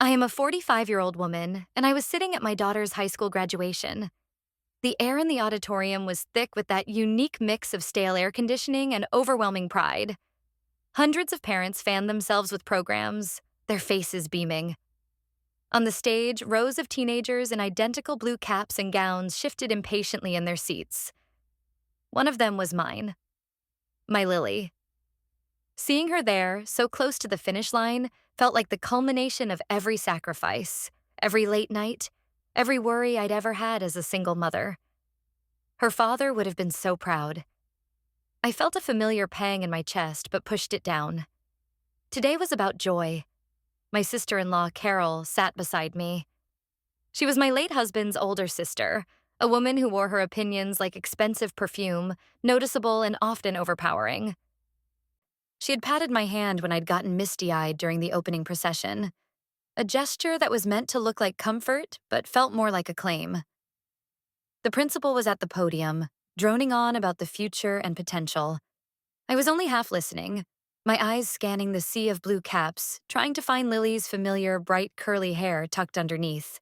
I am a 45-year-old woman, and I was sitting at my daughter's high school graduation. The air in the auditorium was thick with that unique mix of stale air conditioning and overwhelming pride. Hundreds of parents fanned themselves with programs, their faces beaming. On the stage, rows of teenagers in identical blue caps and gowns shifted impatiently in their seats. One of them was mine, my Lily. Seeing her there, so close to the finish line, felt like the culmination of every sacrifice, every late night, every worry I'd ever had as a single mother. Her father would have been so proud. I felt a familiar pang in my chest, but pushed it down. Today was about joy. My sister-in-law, Carol, sat beside me. She was my late husband's older sister, a woman who wore her opinions like expensive perfume, noticeable and often overpowering. She had patted my hand when I'd gotten misty-eyed during the opening procession, a gesture that was meant to look like comfort but felt more like a claim. The principal was at the podium, droning on about the future and potential. I was only half listening, my eyes scanning the sea of blue caps, trying to find Lily's familiar, bright, curly hair tucked underneath.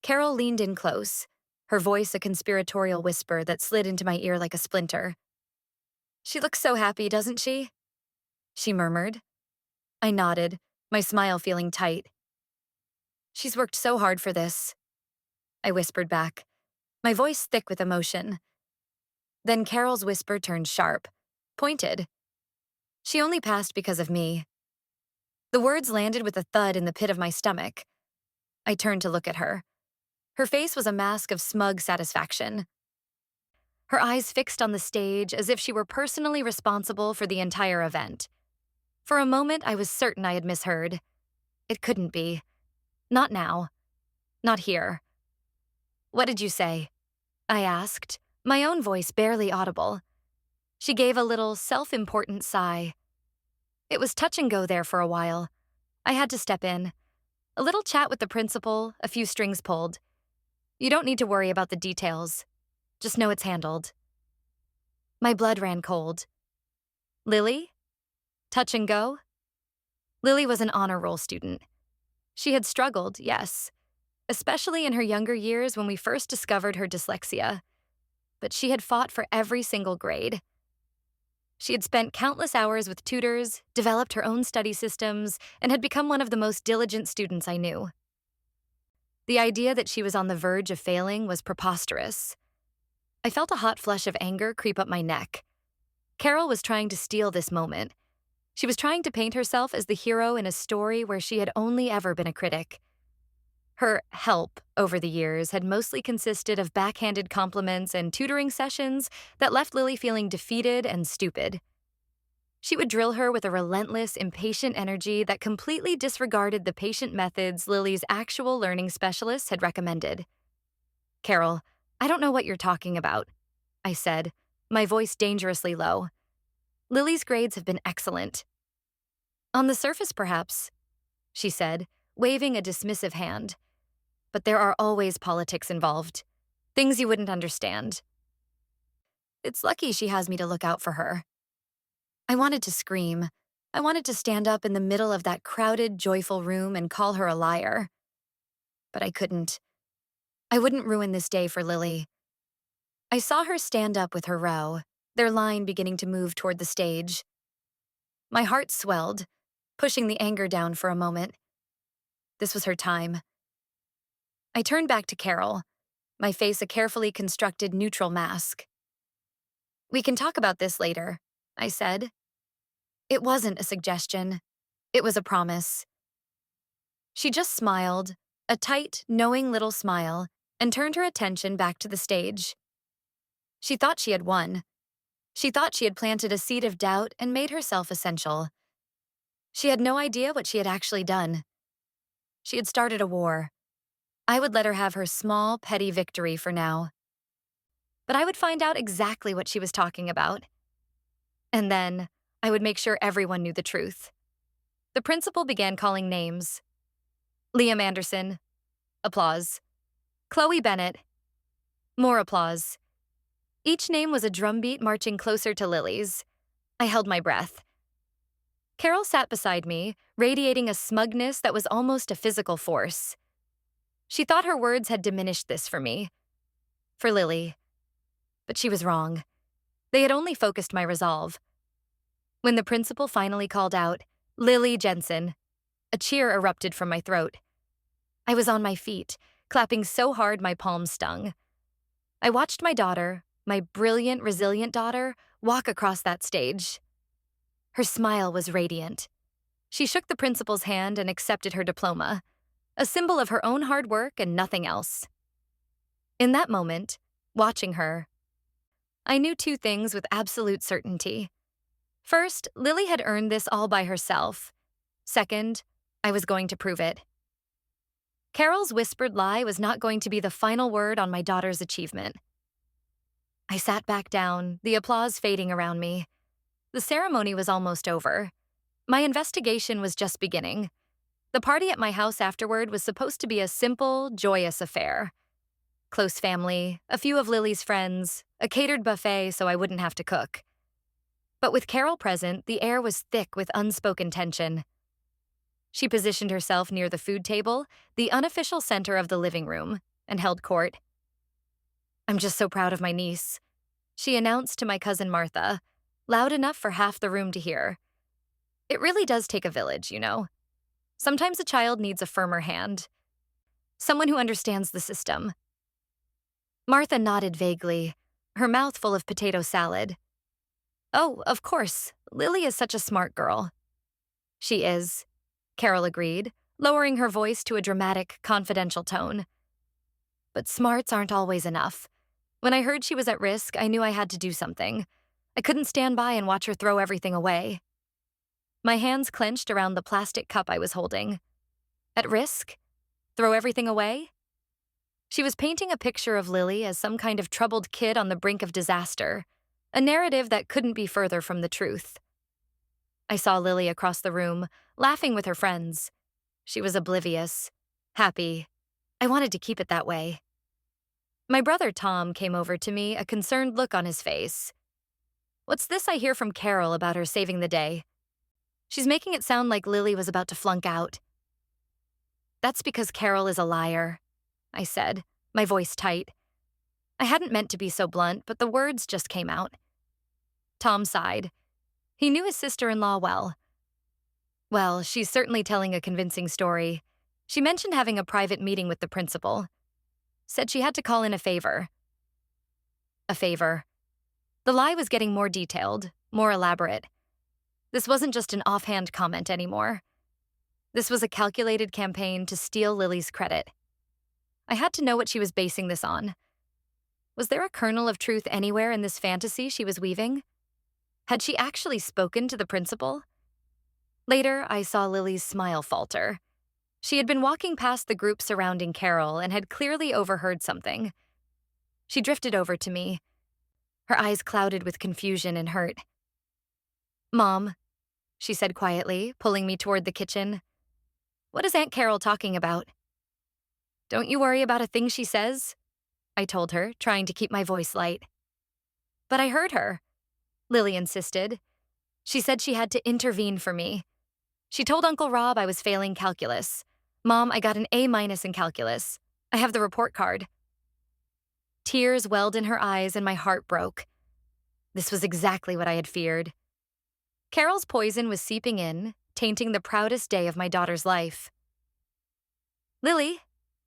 Carol leaned in close, her voice a conspiratorial whisper that slid into my ear like a splinter. "She looks so happy, doesn't she?" she murmured. I nodded, my smile feeling tight. "She's worked so hard for this," I whispered back, my voice thick with emotion. Then Carol's whisper turned sharp, pointed. "She only passed because of me." The words landed with a thud in the pit of my stomach. I turned to look at her. Her face was a mask of smug satisfaction. Her eyes fixed on the stage as if she were personally responsible for the entire event. For a moment, I was certain I had misheard. It couldn't be. Not now. Not here. "What did you say?" I asked, my own voice barely audible. She gave a little self-important sigh. It was touch and go there for a while. I had to step in. A little chat with the principal, a few strings pulled. "You don't need to worry about the details. Just know it's handled." My blood ran cold. Lily? Touch and go? Lily was an honor roll student. She had struggled, yes, especially in her younger years when we first discovered her dyslexia. But she had fought for every single grade. She had spent countless hours with tutors, developed her own study systems, and had become one of the most diligent students I knew. The idea that she was on the verge of failing was preposterous. I felt a hot flush of anger creep up my neck. Carol was trying to steal this moment. She was trying to paint herself as the hero in a story where she had only ever been a critic. Her help over the years had mostly consisted of backhanded compliments and tutoring sessions that left Lily feeling defeated and stupid. She would drill her with a relentless, impatient energy that completely disregarded the patient methods Lily's actual learning specialists had recommended. "Carol, I don't know what you're talking about," I said, my voice dangerously low. "Lily's grades have been excellent." "On the surface, perhaps," she said, waving a dismissive hand. "But there are always politics involved. Things you wouldn't understand. It's lucky she has me to look out for her." I wanted to scream. I wanted to stand up in the middle of that crowded, joyful room and call her a liar. But I couldn't. I wouldn't ruin this day for Lily. I saw her stand up with her row, their line beginning to move toward the stage. My heart swelled, pushing the anger down for a moment. This was her time. I turned back to Carol, my face a carefully constructed neutral mask. "We can talk about this later," I said. It wasn't a suggestion. It was a promise. She just smiled, a tight, knowing little smile, and turned her attention back to the stage. She thought she had won. She thought she had planted a seed of doubt and made herself essential. She had no idea what she had actually done. She had started a war. I would let her have her small, petty victory for now. But I would find out exactly what she was talking about. And then I would make sure everyone knew the truth. The principal began calling names. Liam Anderson. Applause. Chloe Bennett. More applause. Each name was a drumbeat marching closer to Lily's. I held my breath. Carol sat beside me, radiating a smugness that was almost a physical force. She thought her words had diminished this for me, for Lily. But she was wrong. They had only focused my resolve. When the principal finally called out, "Lily Jensen," a cheer erupted from my throat. I was on my feet, clapping so hard my palms stung. I watched my daughter, my brilliant, resilient daughter, walk across that stage. Her smile was radiant. She shook the principal's hand and accepted her diploma, a symbol of her own hard work and nothing else. In that moment, watching her, I knew two things with absolute certainty. First, Lily had earned this all by herself. Second, I was going to prove it. Carol's whispered lie was not going to be the final word on my daughter's achievement. I sat back down, the applause fading around me. The ceremony was almost over. My investigation was just beginning. The party at my house afterward was supposed to be a simple, joyous affair. Close family, a few of Lily's friends, a catered buffet so I wouldn't have to cook. But with Carol present, the air was thick with unspoken tension. She positioned herself near the food table, the unofficial center of the living room, and held court. "I'm just so proud of my niece," she announced to my cousin Martha, loud enough for half the room to hear. "It really does take a village, you know. Sometimes a child needs a firmer hand. Someone who understands the system." Martha nodded vaguely, her mouth full of potato salad. "Oh, of course. Lily is such a smart girl." "She is," Carol agreed, lowering her voice to a dramatic, confidential tone. "But smarts aren't always enough. When I heard she was at risk, I knew I had to do something. I couldn't stand by and watch her throw everything away." My hands clenched around the plastic cup I was holding. At risk? Throw everything away? She was painting a picture of Lily as some kind of troubled kid on the brink of disaster, a narrative that couldn't be further from the truth. I saw Lily across the room, laughing with her friends. She was oblivious, happy. I wanted to keep it that way. My brother Tom came over to me, a concerned look on his face. "What's this I hear from Carol about her saving the day? She's making it sound like Lily was about to flunk out." "That's because Carol is a liar," I said, my voice tight. I hadn't meant to be so blunt, but the words just came out. Tom sighed. He knew his sister-in-law well. "Well, she's certainly telling a convincing story. She mentioned having a private meeting with the principal. Said she had to call in a favor." A favor. The lie was getting more detailed, more elaborate. This wasn't just an offhand comment anymore. This was a calculated campaign to steal Lily's credit. I had to know what she was basing this on. Was there a kernel of truth anywhere in this fantasy she was weaving? Had she actually spoken to the principal? Later, I saw Lily's smile falter. She had been walking past the group surrounding Carol and had clearly overheard something. She drifted over to me, her eyes clouded with confusion and hurt. "Mom," she said quietly, pulling me toward the kitchen. "What is Aunt Carol talking about?" "Don't you worry about a thing she says," I told her, trying to keep my voice light. "But I heard her," Lily insisted. "She said she had to intervene for me. She told Uncle Rob I was failing calculus. Mom, I got an A- in calculus. I have the report card." Tears welled in her eyes and my heart broke. This was exactly what I had feared. Carol's poison was seeping in, tainting the proudest day of my daughter's life. "Lily,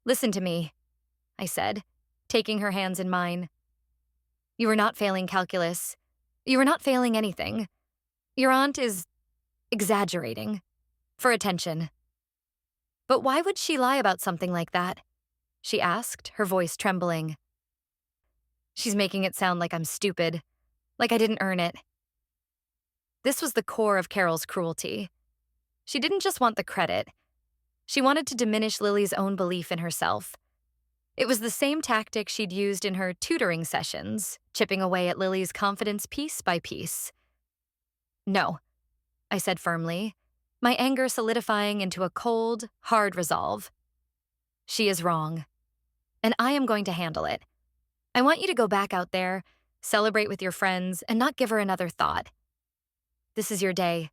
listen to me," I said, taking her hands in mine. "You are not failing calculus. You are not failing anything. Your aunt is exaggerating for attention." "But why would she lie about something like that?" she asked, her voice trembling. "She's making it sound like I'm stupid, like I didn't earn it." This was the core of Carol's cruelty. She didn't just want the credit. She wanted to diminish Lily's own belief in herself. It was the same tactic she'd used in her tutoring sessions, chipping away at Lily's confidence piece by piece. "No," I said firmly, my anger solidifying into a cold, hard resolve. "She is wrong, and I am going to handle it. I want you to go back out there, celebrate with your friends, and not give her another thought. This is your day.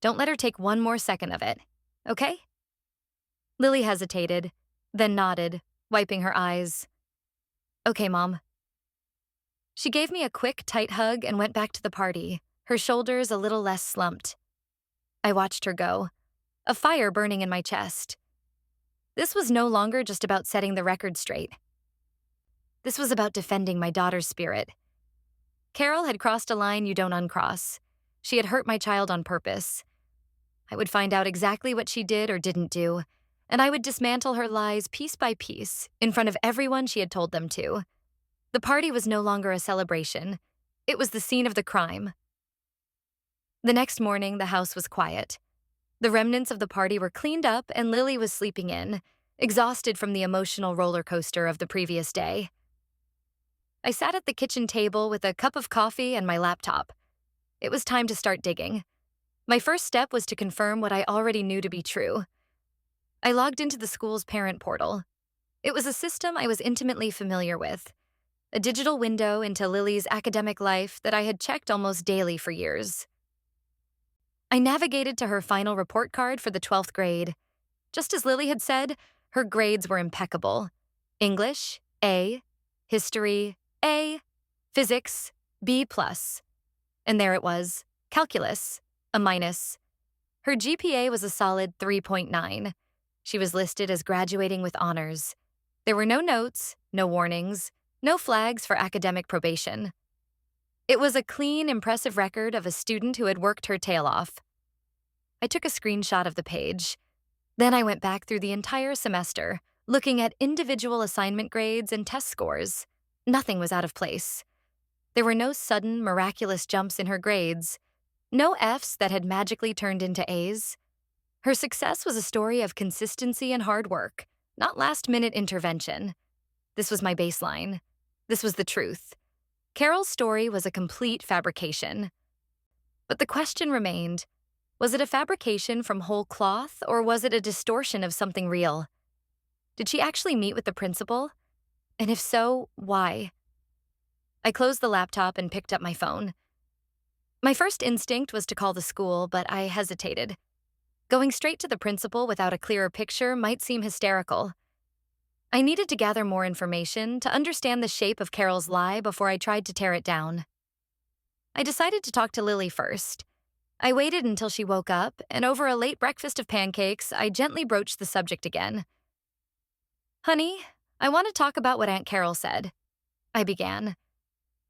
Don't let her take one more second of it, okay? Lily hesitated, then nodded, wiping her eyes. Okay, Mom. She gave me a quick, tight hug and went back to the party, her shoulders a little less slumped. I watched her go, a fire burning in my chest. This was no longer just about setting the record straight. This was about defending my daughter's spirit. Carol had crossed a line you don't uncross. She had hurt my child on purpose. I would find out exactly what she did or didn't do, and I would dismantle her lies piece by piece in front of everyone she had told them to. The party was no longer a celebration. It was the scene of the crime. The next morning, the house was quiet. The remnants of the party were cleaned up and Lily was sleeping in, exhausted from the emotional roller coaster of the previous day. I sat at the kitchen table with a cup of coffee and my laptop. It was time to start digging. My first step was to confirm what I already knew to be true. I logged into the school's parent portal. It was a system I was intimately familiar with, a digital window into Lily's academic life that I had checked almost daily for years. I navigated to her final report card for the 12th grade. Just as Lily had said, her grades were impeccable. English, A. History, A. Physics, B+. And there it was, calculus, a minus. Her GPA was a solid 3.9. She was listed as graduating with honors. There were no notes, no warnings, no flags for academic probation. It was a clean, impressive record of a student who had worked her tail off. I took a screenshot of the page. Then I went back through the entire semester, looking at individual assignment grades and test scores. Nothing was out of place. There were no sudden, miraculous jumps in her grades, no Fs that had magically turned into As. Her success was a story of consistency and hard work, not last-minute intervention. This was my baseline. This was the truth. Carol's story was a complete fabrication. But the question remained, was it a fabrication from whole cloth, or was it a distortion of something real? Did she actually meet with the principal? And if so, why? I closed the laptop and picked up my phone. My first instinct was to call the school, but I hesitated. Going straight to the principal without a clearer picture might seem hysterical. I needed to gather more information to understand the shape of Carol's lie before I tried to tear it down. I decided to talk to Lily first. I waited until she woke up, and over a late breakfast of pancakes, I gently broached the subject again. Honey, I want to talk about what Aunt Carol said. I began.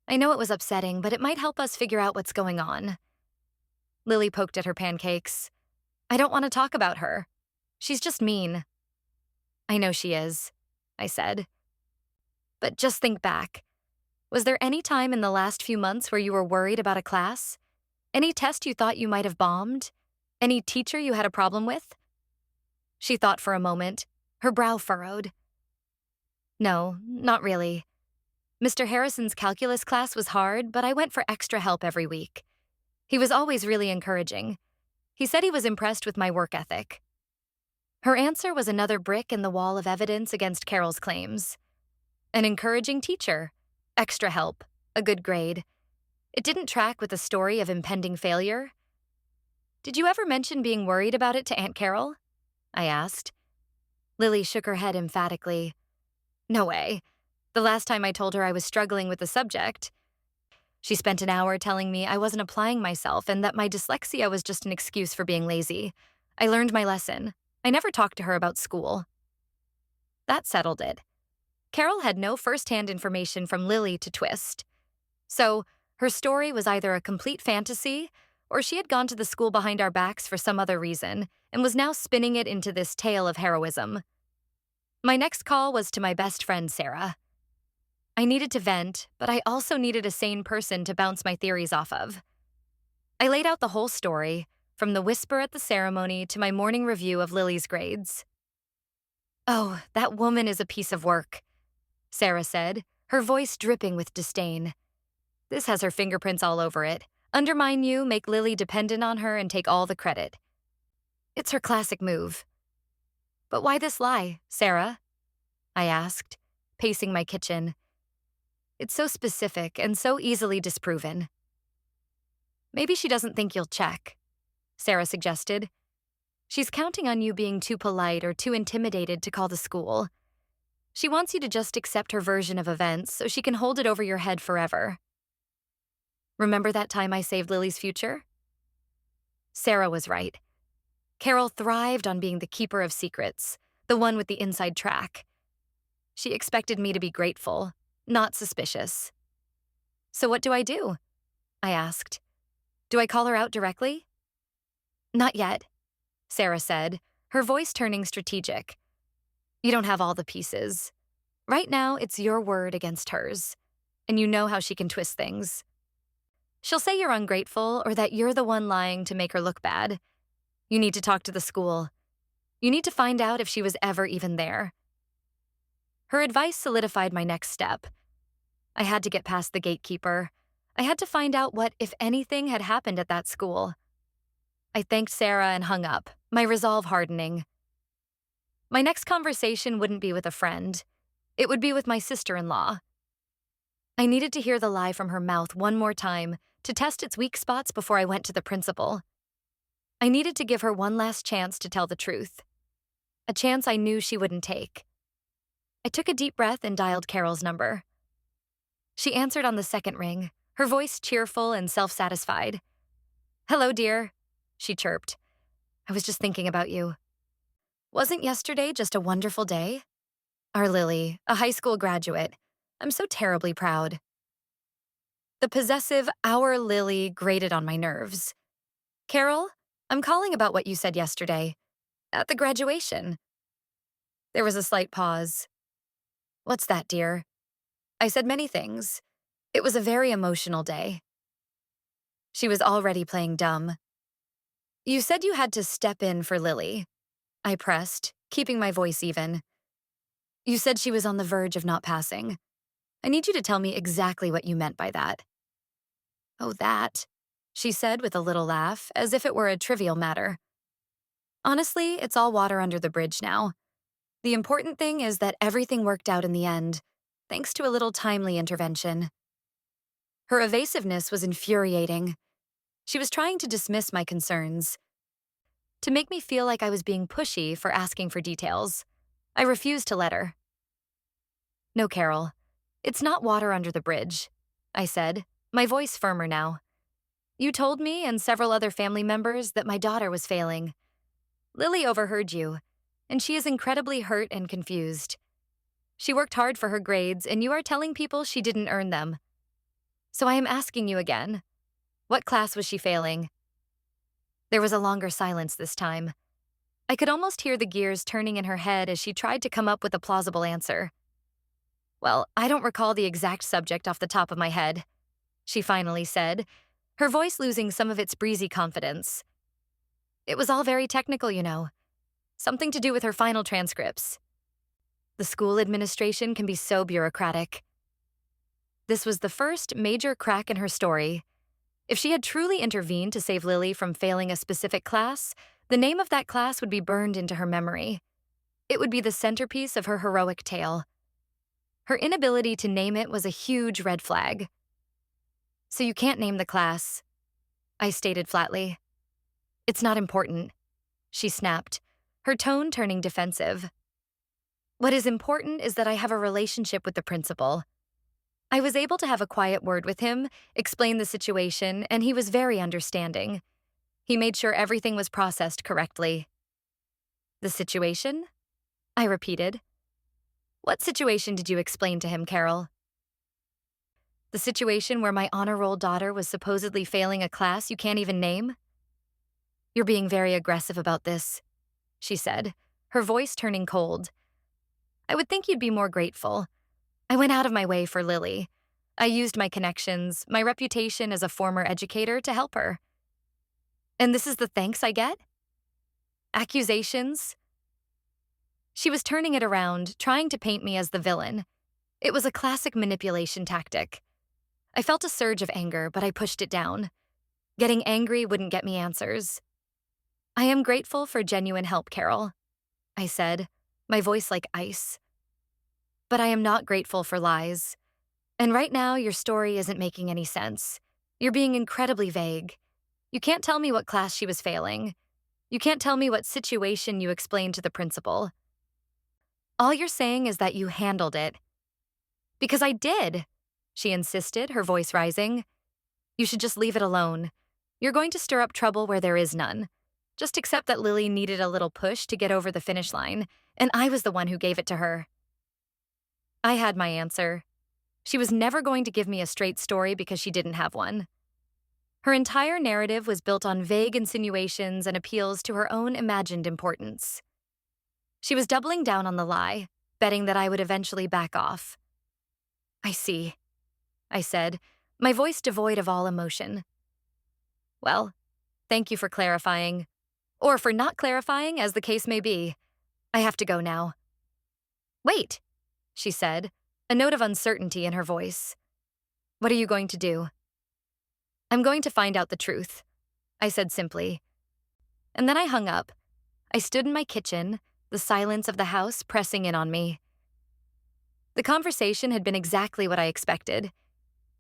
I know it was upsetting, but it might help us figure out what's going on. Lily poked at her pancakes. I don't want to talk about her. She's just mean. I know she is, I said. But just think back. Was there any time in the last few months where you were worried about a class? Any test you thought you might have bombed? Any teacher you had a problem with? She thought for a moment, her brow furrowed. No, not really. Mr. Harrison's calculus class was hard, but I went for extra help every week. He was always really encouraging. He said he was impressed with my work ethic. Her answer was another brick in the wall of evidence against Carol's claims. An encouraging teacher, extra help, a good grade. It didn't track with the story of impending failure. Did you ever mention being worried about it to Aunt Carol? I asked. Lily shook her head emphatically. No way. The last time I told her I was struggling with the subject, she spent an hour telling me I wasn't applying myself and that my dyslexia was just an excuse for being lazy. I learned my lesson. I never talked to her about school. That settled it. Carol had no first-hand information from Lily to twist. So, her story was either a complete fantasy, or she had gone to the school behind our backs for some other reason and was now spinning it into this tale of heroism. My next call was to my best friend, Sarah. I needed to vent, but I also needed a sane person to bounce my theories off of. I laid out the whole story, from the whisper at the ceremony to my morning review of Lily's grades. Oh, that woman is a piece of work, Sarah said, her voice dripping with disdain. This has her fingerprints all over it. Undermine you, make Lily dependent on her, and take all the credit. It's her classic move. But why this lie, Sarah? I asked, pacing my kitchen. It's so specific and so easily disproven. Maybe she doesn't think you'll check. Sarah suggested. She's counting on you being too polite or too intimidated to call the school. She wants you to just accept her version of events so she can hold it over your head forever. Remember that time I saved Lily's future? Sarah was right. Carol thrived on being the keeper of secrets, the one with the inside track. She expected me to be grateful, not suspicious. So what do? I asked. Do I call her out directly? Not yet, Sarah said, her voice turning strategic. You don't have all the pieces. Right now, it's your word against hers, and you know how she can twist things. She'll say you're ungrateful or that you're the one lying to make her look bad. You need to talk to the school. You need to find out if she was ever even there. Her advice solidified my next step. I had to get past the gatekeeper. I had to find out what, if anything, had happened at that school. I thanked Sarah and hung up, my resolve hardening. My next conversation wouldn't be with a friend. It would be with my sister-in-law. I needed to hear the lie from her mouth one more time to test its weak spots before I went to the principal. I needed to give her one last chance to tell the truth. A chance I knew she wouldn't take. I took a deep breath and dialed Carol's number. She answered on the second ring, her voice cheerful and self-satisfied. Hello, dear, she chirped. I was just thinking about you. Wasn't yesterday just a wonderful day? Our Lily, a high school graduate. I'm so terribly proud. The possessive "our Lily" grated on my nerves. Carol, I'm calling about what you said yesterday. At the graduation. There was a slight pause. What's that, dear? I said many things. It was a very emotional day. She was already playing dumb. You said you had to step in for Lily. I pressed, keeping my voice even. You said she was on the verge of not passing. I need you to tell me exactly what you meant by that. Oh, that, she said with a little laugh, as if it were a trivial matter. Honestly, it's all water under the bridge now. The important thing is that everything worked out in the end, thanks to a little timely intervention. Her evasiveness was infuriating. She was trying to dismiss my concerns, to make me feel like I was being pushy for asking for details. I refused to let her. No, Carol, it's not water under the bridge, I said, my voice firmer now. You told me and several other family members that my daughter was failing. Lily overheard you, and she is incredibly hurt and confused. She worked hard for her grades, and you are telling people she didn't earn them. So I am asking you again, what class was she failing? There was a longer silence this time. I could almost hear the gears turning in her head as she tried to come up with a plausible answer. Well, I don't recall the exact subject off the top of my head, she finally said, her voice losing some of its breezy confidence. It was all very technical, you know. Something to do with her final transcripts. The school administration can be so bureaucratic. This was the first major crack in her story. If she had truly intervened to save Lily from failing a specific class, the name of that class would be burned into her memory. It would be the centerpiece of her heroic tale. Her inability to name it was a huge red flag. So you can't name the class, I stated flatly. It's not important, she snapped, her tone turning defensive. What is important is that I have a relationship with the principal. I was able to have a quiet word with him, explain the situation, and he was very understanding. He made sure everything was processed correctly. The situation? I repeated. What situation did you explain to him, Carol? The situation where my honor roll daughter was supposedly failing a class you can't even name? You're being very aggressive about this, she said, her voice turning cold. I would think you'd be more grateful. I went out of my way for Lily. I used my connections, my reputation as a former educator to help her. And this is the thanks I get? Accusations? She was turning it around, trying to paint me as the villain. It was a classic manipulation tactic. I felt a surge of anger, but I pushed it down. Getting angry wouldn't get me answers. I am grateful for genuine help, Carol, I said, my voice like ice. But I am not grateful for lies. And right now, your story isn't making any sense. You're being incredibly vague. You can't tell me what class she was failing. You can't tell me what situation you explained to the principal. All you're saying is that you handled it. Because I did, she insisted, her voice rising. You should just leave it alone. You're going to stir up trouble where there is none. Just accept that Lily needed a little push to get over the finish line, and I was the one who gave it to her. I had my answer. She was never going to give me a straight story because she didn't have one. Her entire narrative was built on vague insinuations and appeals to her own imagined importance. She was doubling down on the lie, betting that I would eventually back off. I see, I said, my voice devoid of all emotion. Well, thank you for clarifying. Or for not clarifying, as the case may be. I have to go now. Wait, she said, a note of uncertainty in her voice. What are you going to do? I'm going to find out the truth, I said simply. And then I hung up. I stood in my kitchen, the silence of the house pressing in on me. The conversation had been exactly what I expected.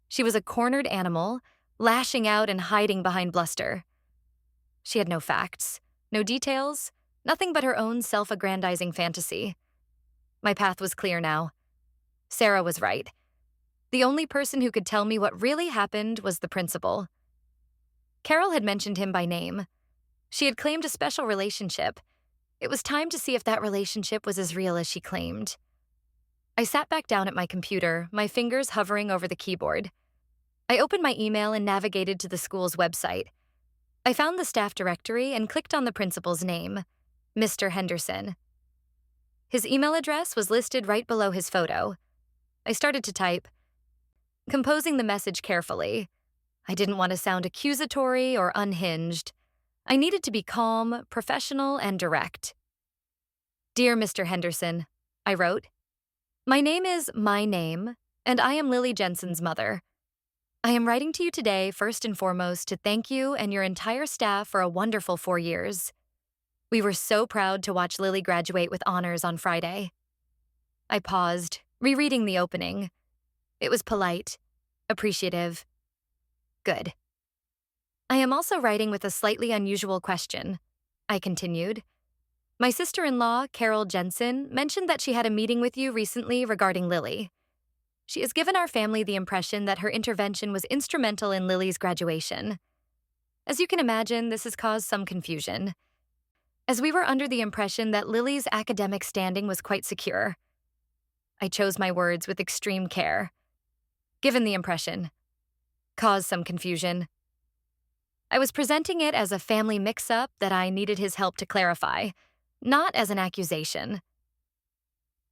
She was a cornered animal, lashing out and hiding behind bluster. She had no facts, no details, nothing but her own self-aggrandizing fantasy. My path was clear now. Sarah was right. The only person who could tell me what really happened was the principal. Carol had mentioned him by name. She had claimed a special relationship. It was time to see if that relationship was as real as she claimed. I sat back down at my computer, my fingers hovering over the keyboard. I opened my email and navigated to the school's website. I found the staff directory and clicked on the principal's name, Mr. Henderson. His email address was listed right below his photo. I started to type, composing the message carefully. I didn't want to sound accusatory or unhinged. I needed to be calm, professional, and direct. Dear Mr. Henderson, I wrote, my name is my name, and I am Lily Jensen's mother. I am writing to you today first and foremost to thank you and your entire staff for a wonderful 4 years. We were so proud to watch Lily graduate with honors on Friday. I paused, rereading the opening. It was polite, appreciative. Good. I am also writing with a slightly unusual question, I continued. My sister-in-law, Carol Jensen, mentioned that she had a meeting with you recently regarding Lily. She has given our family the impression that her intervention was instrumental in Lily's graduation. As you can imagine, this has caused some confusion, as we were under the impression that Lily's academic standing was quite secure. I chose my words with extreme care. Given the impression. Caused some confusion. I was presenting it as a family mix-up that I needed his help to clarify, not as an accusation.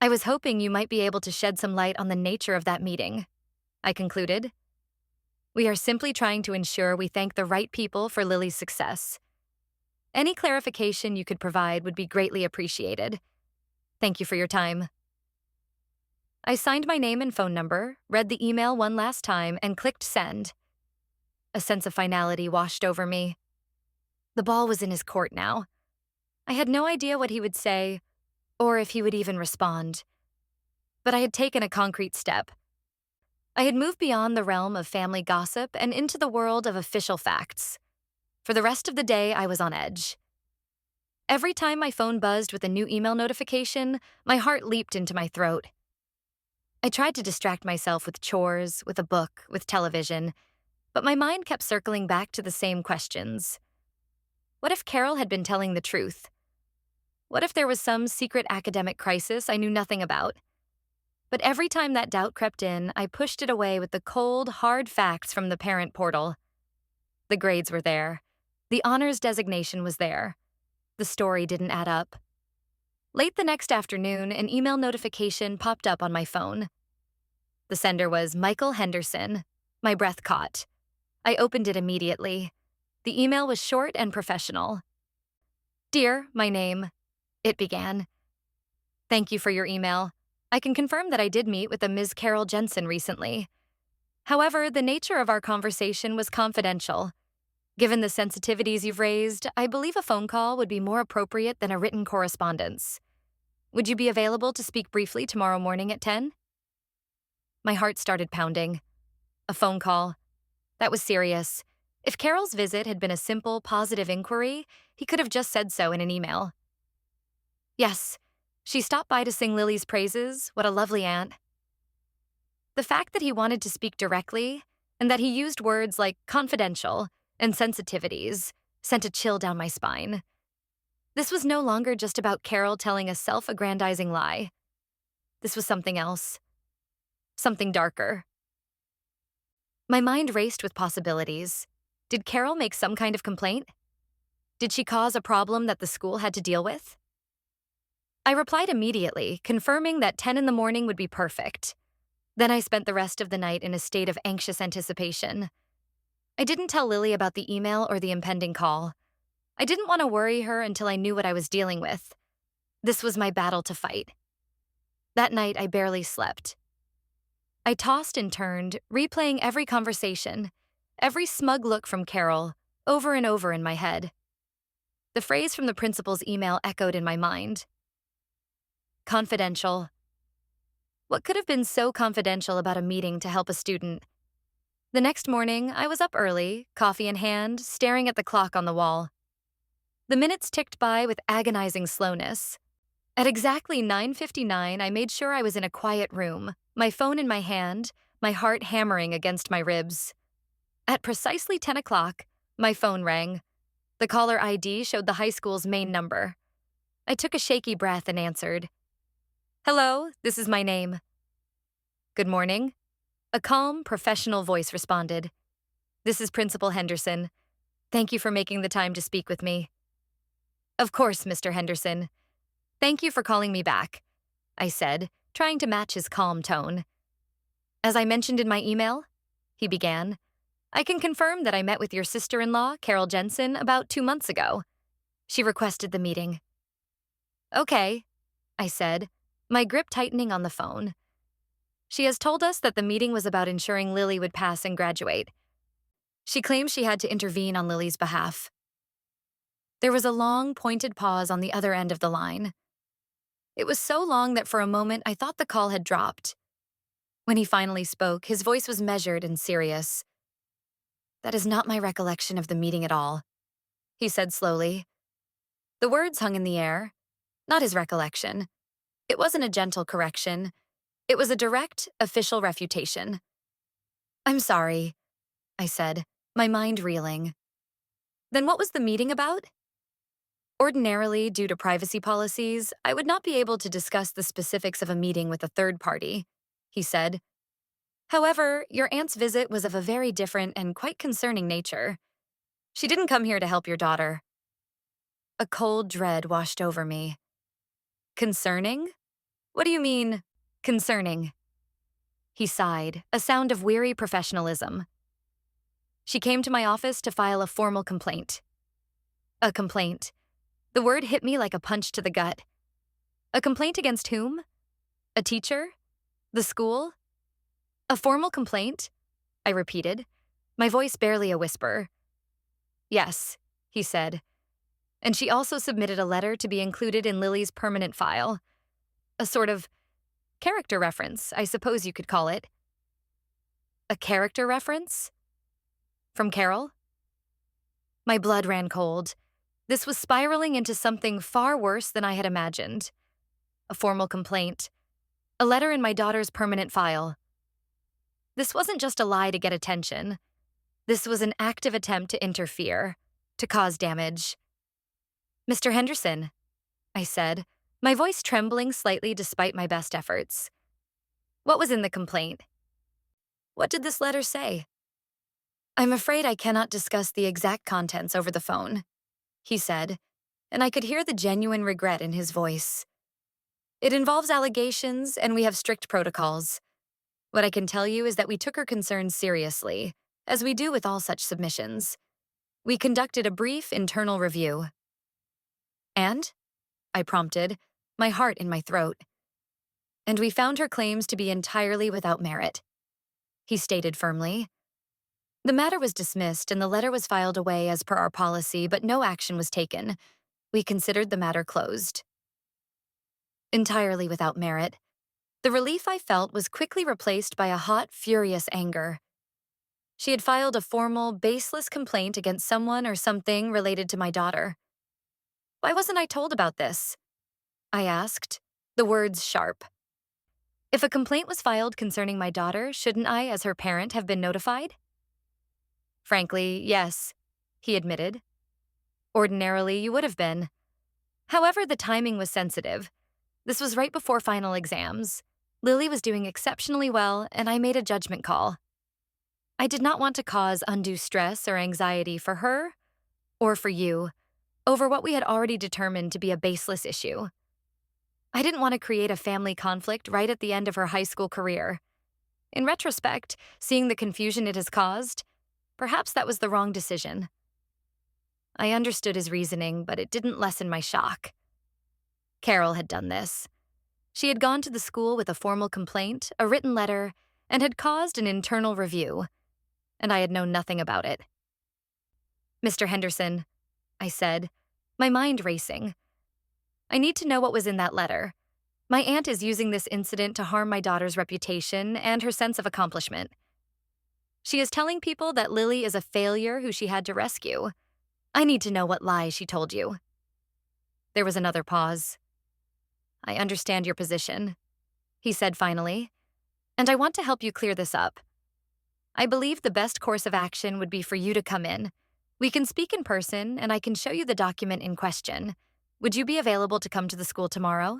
I was hoping you might be able to shed some light on the nature of that meeting, I concluded. We are simply trying to ensure we thank the right people for Lily's success. Any clarification you could provide would be greatly appreciated. Thank you for your time. I signed my name and phone number, read the email one last time, and clicked send. A sense of finality washed over me. The ball was in his court now. I had no idea what he would say, or if he would even respond. But I had taken a concrete step. I had moved beyond the realm of family gossip and into the world of official facts. For the rest of the day, I was on edge. Every time my phone buzzed with a new email notification, my heart leaped into my throat. I tried to distract myself with chores, with a book, with television, but my mind kept circling back to the same questions. What if Carol had been telling the truth? What if there was some secret academic crisis I knew nothing about? But every time that doubt crept in, I pushed it away with the cold, hard facts from the parent portal. The grades were there. The honors designation was there. The story didn't add up. Late the next afternoon, an email notification popped up on my phone. The sender was Michael Henderson. My breath caught. I opened it immediately. The email was short and professional. Dear, my name, it began. Thank you for your email. I can confirm that I did meet with a Ms. Carol Jensen recently. However, the nature of our conversation was confidential. Given the sensitivities you've raised, I believe a phone call would be more appropriate than a written correspondence. Would you be available to speak briefly tomorrow morning at 10? My heart started pounding. A phone call. That was serious. If Carol's visit had been a simple, positive inquiry, he could have just said so in an email. Yes, she stopped by to sing Lily's praises. What a lovely aunt. The fact that he wanted to speak directly, and that he used words like confidential and sensitivities, sent a chill down my spine. This was no longer just about Carol telling a self aggrandizing lie. This was something else, something darker. My mind raced with possibilities. Did Carol make some kind of complaint? Did she cause a problem that the school had to deal with? I replied immediately, confirming that 10 in the morning would be perfect. Then I spent the rest of the night in a state of anxious anticipation. I didn't tell Lily about the email or the impending call. I didn't want to worry her until I knew what I was dealing with. This was my battle to fight. That night, I barely slept. I tossed and turned, replaying every conversation, every smug look from Carol, over and over in my head. The phrase from the principal's email echoed in my mind. Confidential. What could have been so confidential about a meeting to help a student? The next morning, I was up early, coffee in hand, staring at the clock on the wall. The minutes ticked by with agonizing slowness. At exactly 9:59, I made sure I was in a quiet room, my phone in my hand, my heart hammering against my ribs. At precisely 10 o'clock, my phone rang. The caller ID showed the high school's main number. I took a shaky breath and answered. Hello, this is my name. Good morning. A calm, professional voice responded. This is Principal Henderson. Thank you for making the time to speak with me. Of course, Mr. Henderson. Thank you for calling me back, I said, trying to match his calm tone. As I mentioned in my email, he began, I can confirm that I met with your sister-in-law, Carol Jensen, about 2 months ago. She requested the meeting. Okay, I said, my grip tightening on the phone. She has told us that the meeting was about ensuring Lily would pass and graduate. She claims she had to intervene on Lily's behalf. There was a long, pointed pause on the other end of the line. It was so long that for a moment I thought the call had dropped. When he finally spoke, his voice was measured and serious. That is not my recollection of the meeting at all, he said slowly. The words hung in the air, not his recollection. It wasn't a gentle correction. It was a direct, official refutation. I'm sorry, I said, my mind reeling. Then what was the meeting about? Ordinarily, due to privacy policies, I would not be able to discuss the specifics of a meeting with a third party, he said. However, your aunt's visit was of a very different and quite concerning nature. She didn't come here to help your daughter. A cold dread washed over me. Concerning? What do you mean, concerning? He sighed, a sound of weary professionalism. She came to my office to file a formal complaint. A complaint. The word hit me like a punch to the gut. A complaint against whom? A teacher? The school? A formal complaint? I repeated, my voice barely a whisper. Yes, he said. And she also submitted a letter to be included in Lily's permanent file. A sort of character reference, I suppose you could call it. A character reference? From Carol? My blood ran cold. This was spiraling into something far worse than I had imagined. A formal complaint. A letter in my daughter's permanent file. This wasn't just a lie to get attention. This was an active attempt to interfere, to cause damage. Mr. Henderson, I said, my voice trembling slightly despite my best efforts. What was in the complaint? What did this letter say? I'm afraid I cannot discuss the exact contents over the phone, he said, and I could hear the genuine regret in his voice. It involves allegations, and we have strict protocols. What I can tell you is that we took her concerns seriously, as we do with all such submissions. We conducted a brief internal review. And? I prompted, my heart in my throat. And we found her claims to be entirely without merit, he stated firmly. The matter was dismissed and the letter was filed away as per our policy, but no action was taken. We considered the matter closed. Entirely without merit. The relief I felt was quickly replaced by a hot, furious anger. She had filed a formal, baseless complaint against someone or something related to my daughter. Why wasn't I told about this? I asked, the words sharp. If a complaint was filed concerning my daughter, shouldn't I, as her parent, have been notified? Frankly, yes, he admitted. Ordinarily, you would have been. However, the timing was sensitive. This was right before final exams. Lily was doing exceptionally well, and I made a judgment call. I did not want to cause undue stress or anxiety for her, or for you, over what we had already determined to be a baseless issue. I didn't want to create a family conflict right at the end of her high school career. In retrospect, seeing the confusion it has caused, perhaps that was the wrong decision. I understood his reasoning, but it didn't lessen my shock. Carol had done this. She had gone to the school with a formal complaint, a written letter, and had caused an internal review, and I had known nothing about it. Mr. Henderson, I said, my mind racing. I need to know what was in that letter. My aunt is using this incident to harm my daughter's reputation and her sense of accomplishment. She is telling people that Lily is a failure who she had to rescue. I need to know what lies she told you. There was another pause. I understand your position, he said finally, and I want to help you clear this up. I believe the best course of action would be for you to come in. We can speak in person, and I can show you the document in question. Would you be available to come to the school tomorrow?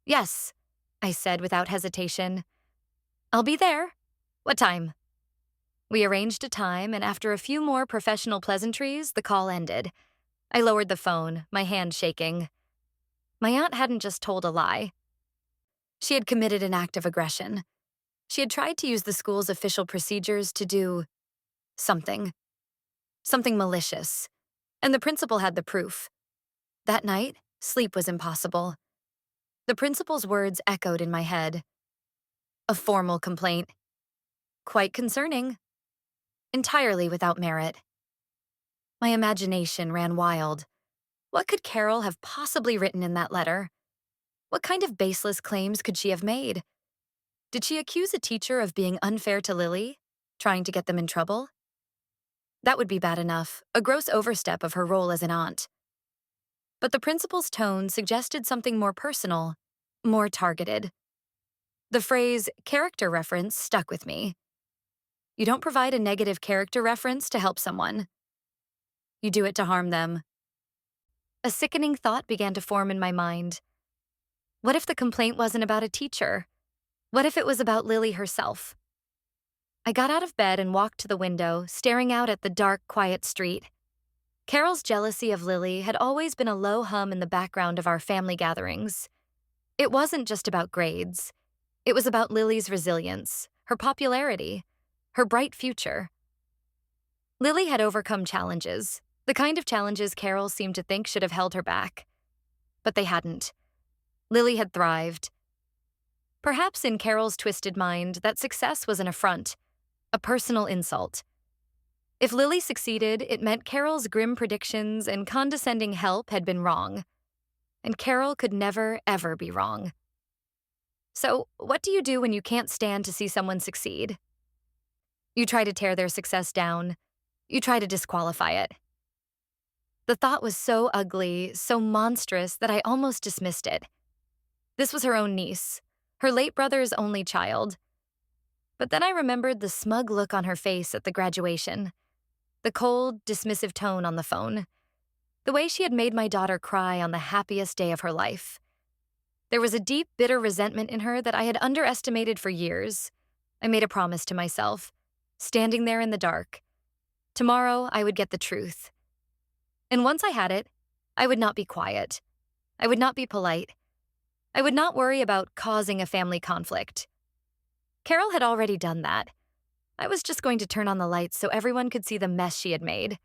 Yes, I said without hesitation. I'll be there. What time? We arranged a time, and after a few more professional pleasantries, the call ended. I lowered the phone, my hand shaking. My aunt hadn't just told a lie. She had committed an act of aggression. She had tried to use the school's official procedures to do something malicious, and the principal had the proof. That night, sleep was impossible. The principal's words echoed in my head. A formal complaint. Quite concerning. Entirely without merit. My imagination ran wild. What could Carol have possibly written in that letter? What kind of baseless claims could she have made? Did she accuse a teacher of being unfair to Lily, trying to get them in trouble? That would be bad enough, a gross overstep of her role as an aunt. But the principal's tone suggested something more personal, more targeted. The phrase character reference stuck with me. You don't provide a negative character reference to help someone. You do it to harm them. A sickening thought began to form in my mind. What if the complaint wasn't about a teacher? What if it was about Lily herself? I got out of bed and walked to the window, staring out at the dark, quiet street. Carol's jealousy of Lily had always been a low hum in the background of our family gatherings. It wasn't just about grades. It was about Lily's resilience, her popularity, her bright future. Lily had overcome challenges, the kind of challenges Carol seemed to think should have held her back. But they hadn't. Lily had thrived. Perhaps in Carol's twisted mind, that success was an affront, a personal insult. If Lily succeeded, it meant Carol's grim predictions and condescending help had been wrong. And Carol could never, ever be wrong. So, what do you do when you can't stand to see someone succeed? You try to tear their success down. You try to disqualify it. The thought was so ugly, so monstrous, that I almost dismissed it. This was her own niece, her late brother's only child. But then I remembered the smug look on her face at the graduation, the cold, dismissive tone on the phone, the way she had made my daughter cry on the happiest day of her life. There was a deep, bitter resentment in her that I had underestimated for years. I made a promise to myself, standing there in the dark. Tomorrow, I would get the truth. And once I had it, I would not be quiet. I would not be polite. I would not worry about causing a family conflict. Carol had already done that. I was just going to turn on the lights so everyone could see the mess she had made.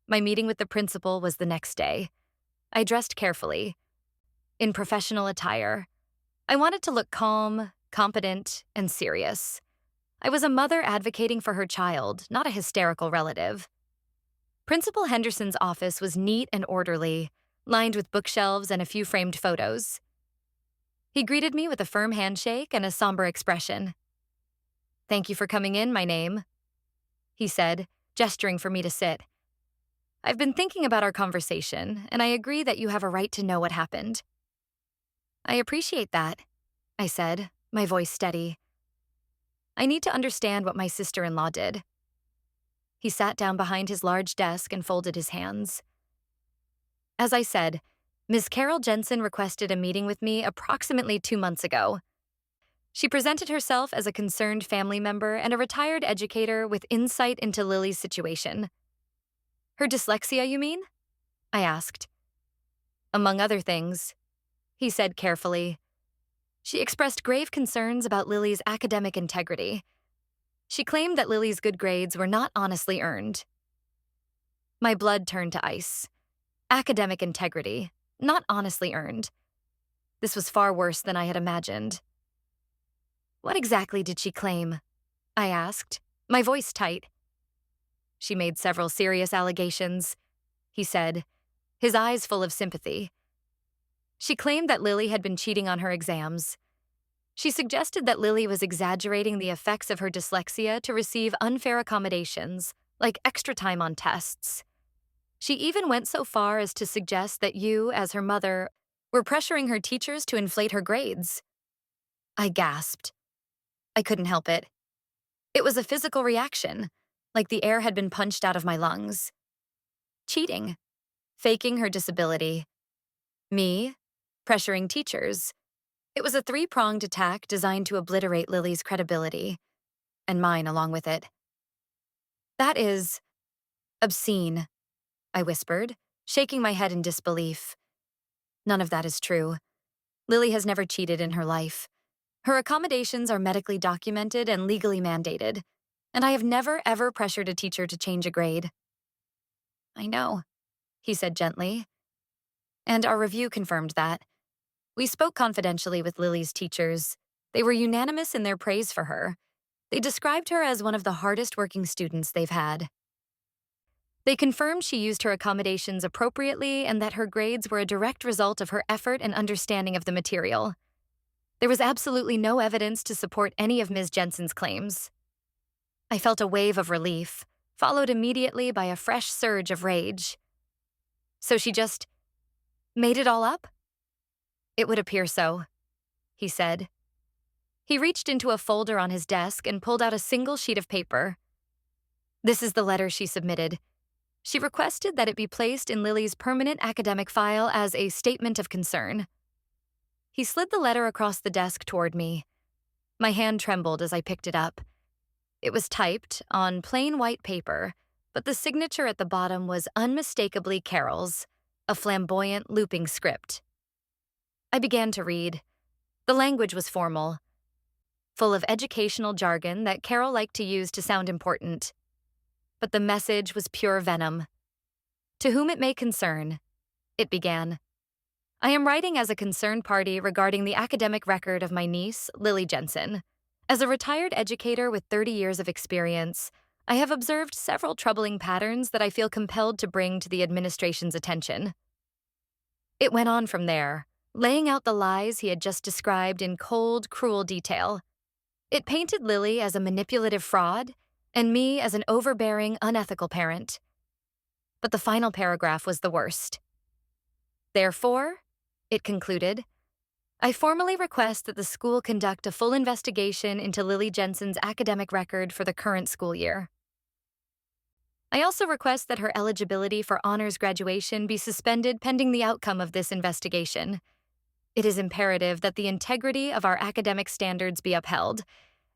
My meeting with the principal was the next day. I dressed carefully, in professional attire. I wanted to look calm, competent, and serious. I was a mother advocating for her child, not a hysterical relative. Principal Henderson's office was neat and orderly, lined with bookshelves and a few framed photos. He greeted me with a firm handshake and a somber expression. "Thank you for coming in, my name." he said, gesturing for me to sit. I've been thinking about our conversation, and I agree that you have a right to know what happened. I appreciate that, I said, my voice steady. I need to understand what my sister-in-law did. He sat down behind his large desk and folded his hands. As I said, Ms. Carol Jensen requested a meeting with me approximately 2 months ago. She presented herself as a concerned family member and a retired educator with insight into Lily's situation. Her dyslexia, you mean? I asked. Among other things, he said carefully. She expressed grave concerns about Lily's academic integrity. She claimed that Lily's good grades were not honestly earned. My blood turned to ice. Academic integrity, not honestly earned. This was far worse than I had imagined. What exactly did she claim? I asked, my voice tight. She made several serious allegations, he said, his eyes full of sympathy. She claimed that Lily had been cheating on her exams. She suggested that Lily was exaggerating the effects of her dyslexia to receive unfair accommodations, like extra time on tests. She even went so far as to suggest that you, as her mother, were pressuring her teachers to inflate her grades. I gasped. I couldn't help it. It was a physical reaction, like the air had been punched out of my lungs. Cheating. Faking her disability. Me. Pressuring teachers. It was a three-pronged attack designed to obliterate Lily's credibility, and mine along with it. That is obscene, I whispered, shaking my head in disbelief. None of that is true. Lily has never cheated in her life. Her accommodations are medically documented and legally mandated, and I have never, ever pressured a teacher to change a grade. I know, he said gently. And our review confirmed that. We spoke confidentially with Lily's teachers. They were unanimous in their praise for her. They described her as one of the hardest working students they've had. They confirmed she used her accommodations appropriately and that her grades were a direct result of her effort and understanding of the material. There was absolutely no evidence to support any of Ms. Jensen's claims. I felt a wave of relief, followed immediately by a fresh surge of rage. So she just made it all up? It would appear so, he said. He reached into a folder on his desk and pulled out a single sheet of paper. This is the letter she submitted. She requested that it be placed in Lily's permanent academic file as a statement of concern. He slid the letter across the desk toward me. My hand trembled as I picked it up. It was typed on plain white paper, but the signature at the bottom was unmistakably Carol's, a flamboyant looping script. I began to read. The language was formal, full of educational jargon that Carol liked to use to sound important. But the message was pure venom. To whom it may concern, it began. I am writing as a concerned party regarding the academic record of my niece, Lily Jensen. As a retired educator with 30 years of experience, I have observed several troubling patterns that I feel compelled to bring to the administration's attention. It went on from there, laying out the lies he had just described in cold, cruel detail. It painted Lily as a manipulative fraud, and me as an overbearing, unethical parent. But the final paragraph was the worst. Therefore, it concluded, I formally request that the school conduct a full investigation into Lily Jensen's academic record for the current school year. I also request that her eligibility for honors graduation be suspended pending the outcome of this investigation. It is imperative that the integrity of our academic standards be upheld,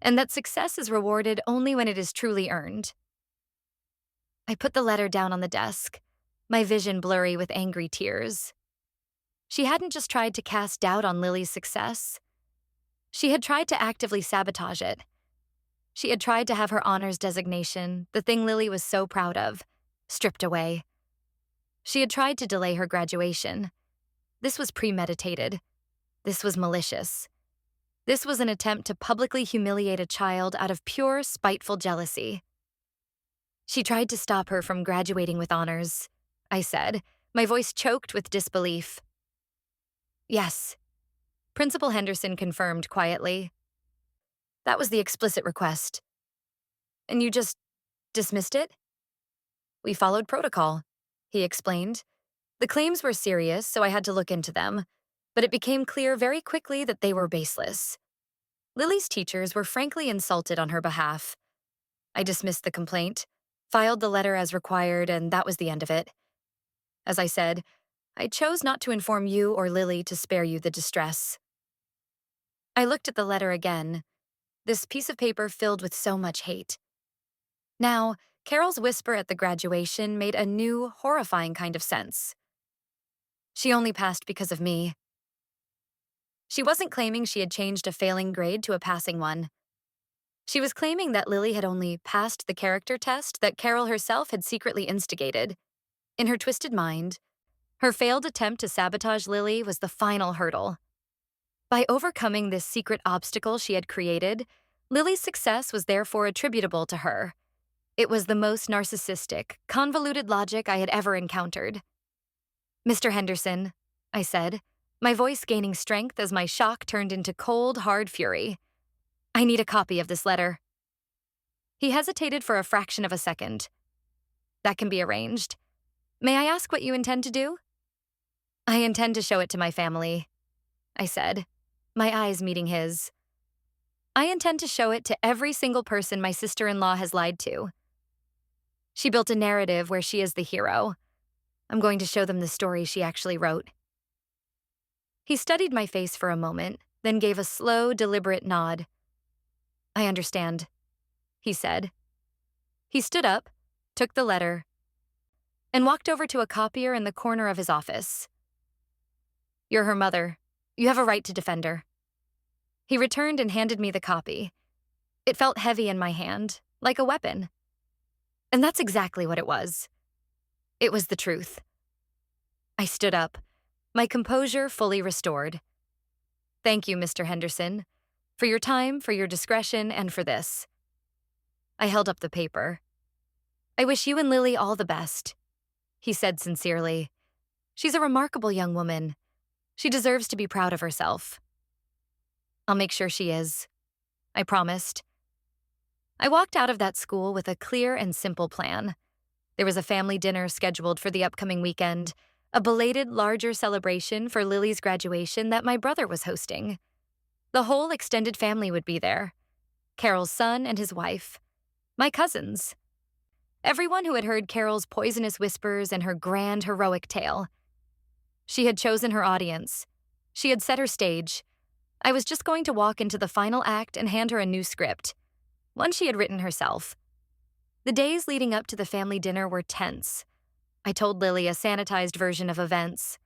and that success is rewarded only when it is truly earned. I put the letter down on the desk, my vision blurry with angry tears. She hadn't just tried to cast doubt on Lily's success. She had tried to actively sabotage it. She had tried to have her honors designation, the thing Lily was so proud of, stripped away. She had tried to delay her graduation. This was premeditated. This was malicious. This was an attempt to publicly humiliate a child out of pure, spiteful jealousy. She tried to stop her from graduating with honors, I said, my voice choked with disbelief. Yes, Principal Henderson confirmed quietly. That was the explicit request. And you just Dismissed it? We followed protocol, he explained. The claims were serious, so I had to look into them, but it became clear very quickly that they were baseless. Lily's teachers were frankly insulted on her behalf. I dismissed the complaint, filed the letter as required, and that was the end of it. As I said, I chose not to inform you or Lily to spare you the distress. I looked at the letter again, this piece of paper filled with so much hate. Now, Carol's whisper at the graduation made a new, horrifying kind of sense. She only passed because of me. She wasn't claiming she had changed a failing grade to a passing one. She was claiming that Lily had only passed the character test that Carol herself had secretly instigated. In her twisted mind, her failed attempt to sabotage Lily was the final hurdle. By overcoming this secret obstacle she had created, Lily's success was therefore attributable to her. It was the most narcissistic, convoluted logic I had ever encountered. Mr. Henderson, I said, my voice gaining strength as my shock turned into cold, hard fury. I need a copy of this letter. He hesitated for a fraction of a second. That can be arranged. May I ask what you intend to do? I intend to show it to my family, I said, my eyes meeting his. I intend to show it to every single person my sister-in-law has lied to. She built a narrative where she is the hero. I'm going to show them the story she actually wrote. He studied my face for a moment, then gave a slow, deliberate nod. I understand, he said. He stood up, took the letter, and walked over to a copier in the corner of his office. You're her mother. You have a right to defend her. He returned and handed me the copy. It felt heavy in my hand, like a weapon. And that's exactly what it was. It was the truth. I stood up, my composure fully restored. Thank you, Mr. Henderson, for your time, for your discretion, and for this. I held up the paper. I wish you and Lily all the best, he said sincerely. She's a remarkable young woman. She deserves to be proud of herself. I'll make sure she is, I promised. I walked out of that school with a clear and simple plan. There was a family dinner scheduled for the upcoming weekend, a belated larger celebration for Lily's graduation that my brother was hosting. The whole extended family would be there. Carol's son and his wife. My cousins. Everyone who had heard Carol's poisonous whispers and her grand, heroic tale. She had chosen her audience. She had set her stage. I was just going to walk into the final act and hand her a new script, one she had written herself. The days leading up to the family dinner were tense. I told Lily a sanitized version of events.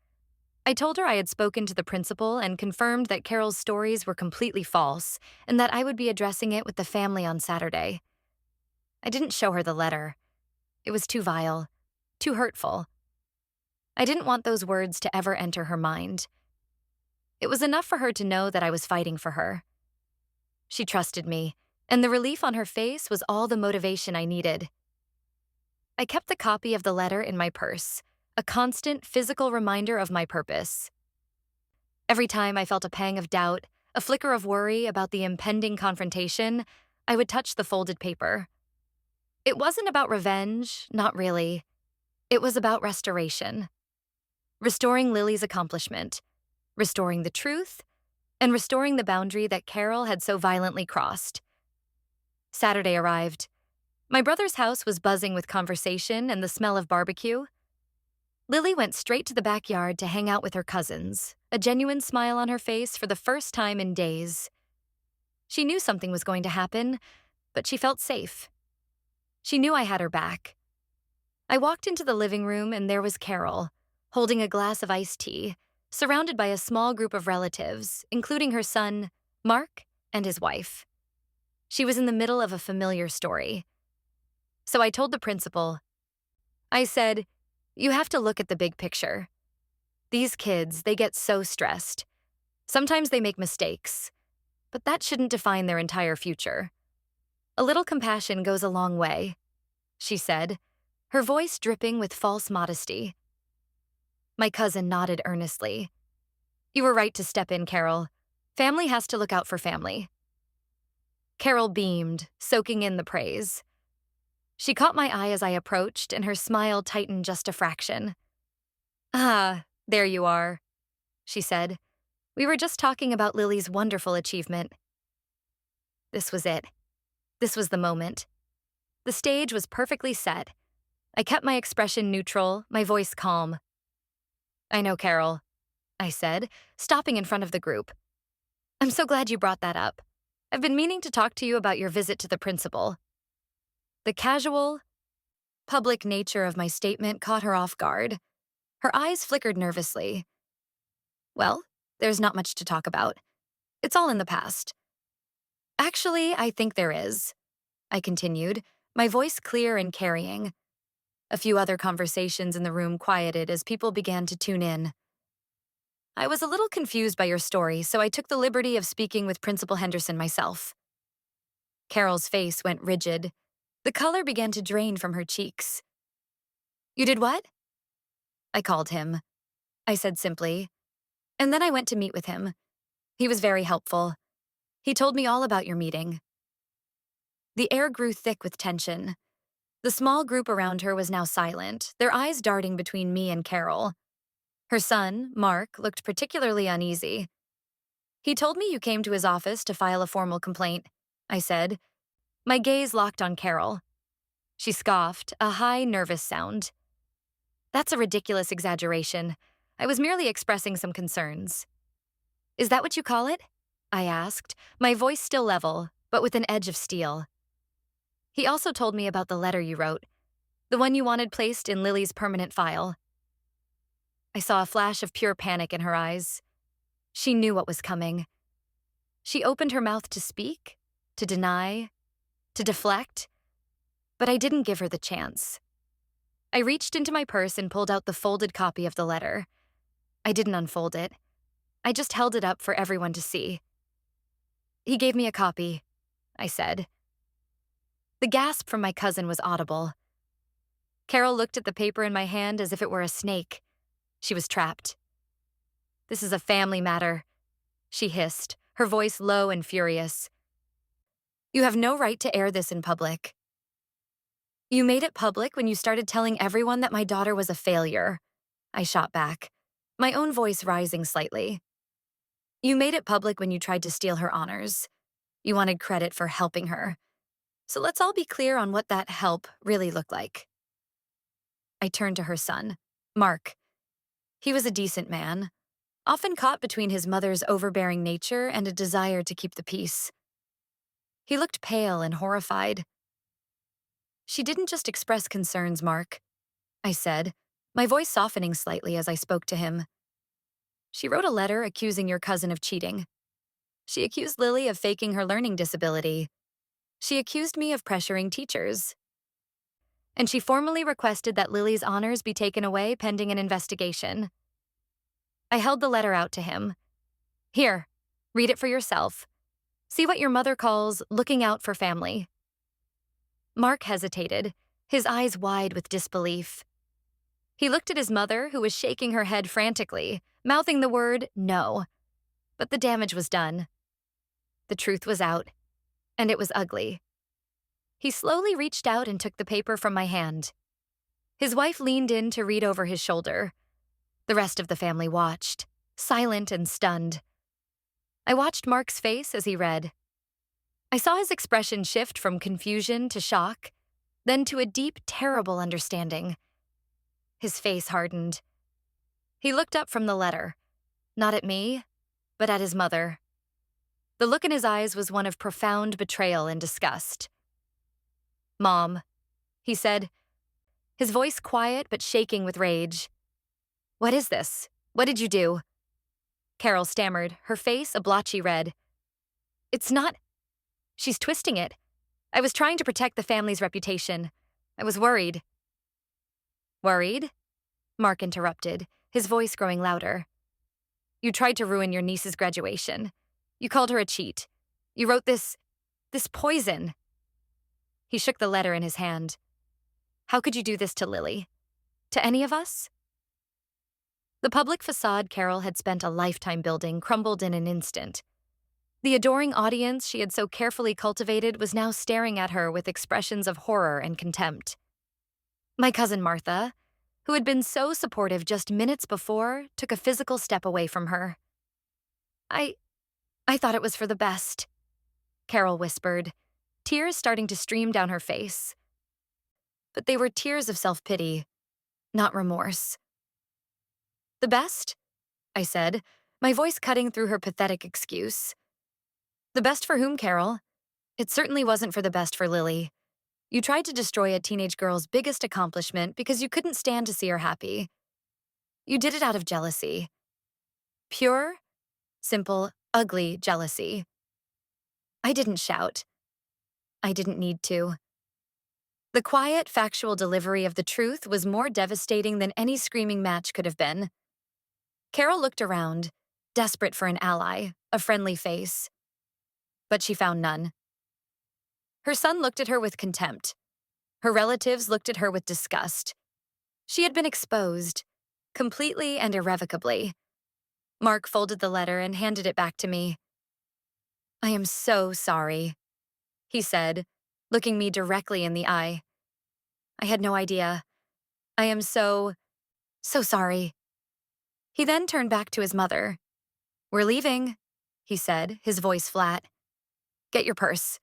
I told her I had spoken to the principal and confirmed that Carol's stories were completely false and that I would be addressing it with the family on Saturday. I didn't show her the letter. It was too vile, too hurtful. I didn't want those words to ever enter her mind. It was enough for her to know that I was fighting for her. She trusted me, and the relief on her face was all the motivation I needed. I kept the copy of the letter in my purse, a constant physical reminder of my purpose. Every time I felt a pang of doubt, a flicker of worry about the impending confrontation, I would touch the folded paper. It wasn't about revenge, not really. It was about restoration. Restoring Lily's accomplishment, restoring the truth, and restoring the boundary that Carol had so violently crossed. Saturday arrived. My brother's house was buzzing with conversation and the smell of barbecue. Lily went straight to the backyard to hang out with her cousins, a genuine smile on her face for the first time in days. She knew something was going to happen, but she felt safe. She knew I had her back. I walked into the living room and there was Carol, holding a glass of iced tea, surrounded by a small group of relatives, including her son, Mark, and his wife. She was in the middle of a familiar story. So I told the principal. I said, you have to look at the big picture. These kids, they get so stressed. Sometimes they make mistakes, but that shouldn't define their entire future. A little compassion goes a long way, she said, her voice dripping with false modesty. My cousin nodded earnestly. You were right to step in, Carol. Family has to look out for family. Carol beamed, soaking in the praise. She caught my eye as I approached, and her smile tightened just a fraction. "Ah, there you are," she said. "We were just talking about Lily's wonderful achievement." This was it. This was the moment. The stage was perfectly set. I kept my expression neutral, my voice calm. "I know, Carol," I said, stopping in front of the group. "I'm so glad you brought that up. I've been meaning to talk to you about your visit to the principal." The casual, public nature of my statement caught her off guard. Her eyes flickered nervously. "Well, there's not much to talk about. It's all in the past." "Actually, I think there is," I continued, my voice clear and carrying. A few other conversations in the room quieted as people began to tune in. "I was a little confused by your story, so I took the liberty of speaking with Principal Henderson myself." Carol's face went rigid. The color began to drain from her cheeks. "You did what?" "I called him," I said simply. "And then I went to meet with him. He was very helpful. He told me all about your meeting." The air grew thick with tension. The small group around her was now silent, their eyes darting between me and Carol. Her son, Mark, looked particularly uneasy. "He told me you came to his office to file a formal complaint," I said. My gaze locked on Carol. She scoffed, a high, nervous sound. "That's a ridiculous exaggeration. I was merely expressing some concerns." "Is that what you call it?" I asked, my voice still level, but with an edge of steel. "He also told me about the letter you wrote, the one you wanted placed in Lily's permanent file." I saw a flash of pure panic in her eyes. She knew what was coming. She opened her mouth to speak, to deny, to deflect, but I didn't give her the chance. I reached into my purse and pulled out the folded copy of the letter. I didn't unfold it. I just held it up for everyone to see. "He gave me a copy," I said. The gasp from my cousin was audible. Carol looked at the paper in my hand as if it were a snake. She was trapped. "This is a family matter," she hissed, her voice low and furious. "You have no right to air this in public." "You made it public when you started telling everyone that my daughter was a failure," I shot back, my own voice rising slightly. "You made it public when you tried to steal her honors. You wanted credit for helping her. So let's all be clear on what that help really looked like." I turned to her son, Mark. He was a decent man, often caught between his mother's overbearing nature and a desire to keep the peace. He looked pale and horrified. "She didn't just express concerns, Mark," I said, my voice softening slightly as I spoke to him. "She wrote a letter accusing your cousin of cheating. She accused Lily of faking her learning disability. She accused me of pressuring teachers. And she formally requested that Lily's honors be taken away pending an investigation." I held the letter out to him. "Here, read it for yourself. See what your mother calls looking out for family." Mark hesitated, his eyes wide with disbelief. He looked at his mother, who was shaking her head frantically, mouthing the word no. But the damage was done. The truth was out, and it was ugly. He slowly reached out and took the paper from my hand. His wife leaned in to read over his shoulder. The rest of the family watched, silent and stunned. I watched Mark's face as he read. I saw his expression shift from confusion to shock, then to a deep, terrible understanding. His face hardened. He looked up from the letter, not at me, but at his mother. The look in his eyes was one of profound betrayal and disgust. "Mom," he said, his voice quiet but shaking with rage. "What is this? What did you do?" Carol stammered, her face a blotchy red. "It's not... She's twisting it. I was trying to protect the family's reputation. I was worried." "Worried?" Mark interrupted, his voice growing louder. "You tried to ruin your niece's graduation. You called her a cheat. You wrote this poison." He shook the letter in his hand. "How could you do this to Lily? To any of us?" The public facade Carol had spent a lifetime building crumbled in an instant. The adoring audience she had so carefully cultivated was now staring at her with expressions of horror and contempt. My cousin Martha, who had been so supportive just minutes before, took a physical step away from her. I I thought it was for the best, Carol whispered, tears starting to stream down her face. But they were tears of self-pity, not remorse. The best? I said, my voice cutting through her pathetic excuse. The best for whom, Carol? It certainly wasn't for the best for Lily. You tried to destroy a teenage girl's biggest accomplishment because you couldn't stand to see her happy. You did it out of jealousy. Pure, simple, ugly jealousy. I didn't shout. I didn't need to. The quiet, factual delivery of the truth was more devastating than any screaming match could have been. Carol looked around, desperate for an ally, a friendly face. But she found none. Her son looked at her with contempt. Her relatives looked at her with disgust. She had been exposed, completely and irrevocably. Mark folded the letter and handed it back to me. I am so sorry, he said, looking me directly in the eye. I had no idea. I am so sorry. He then turned back to his mother. We're leaving, he said, his voice flat. Get your purse.